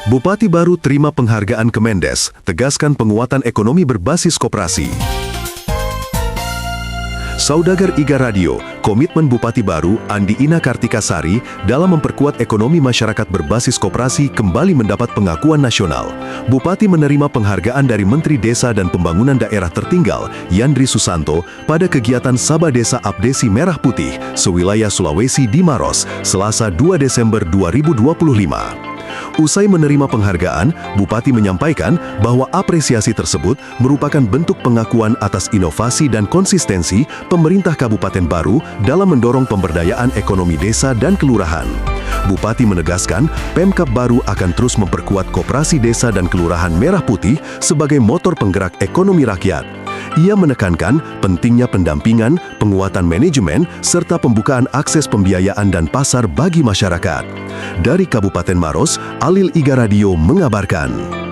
Bupati baru terima penghargaan Kemendes, tegaskan penguatan ekonomi berbasis koperasi. Saudagar Iga Radio, komitmen Bupati baru Andi Ina Kartikasari dalam memperkuat ekonomi masyarakat berbasis koperasi kembali mendapat pengakuan nasional. Bupati menerima penghargaan dari Menteri Desa dan Pembangunan Daerah Tertinggal, Yandri Susanto, pada kegiatan Sabah Desa Abdesi Merah Putih, sewilayah Sulawesi di Maros, Selasa 2 Desember 2025. Usai menerima penghargaan, Bupati menyampaikan bahwa apresiasi tersebut merupakan bentuk pengakuan atas inovasi dan konsistensi pemerintah Kabupaten Baru dalam mendorong pemberdayaan ekonomi desa dan kelurahan. Bupati menegaskan, Pemkab Baru akan terus memperkuat koperasi desa dan kelurahan Merah Putih sebagai motor penggerak ekonomi rakyat. Ia menekankan pentingnya pendampingan, penguatan manajemen, serta pembukaan akses pembiayaan dan pasar bagi masyarakat. Dari Kabupaten Maros, Alil Iga Radio mengabarkan.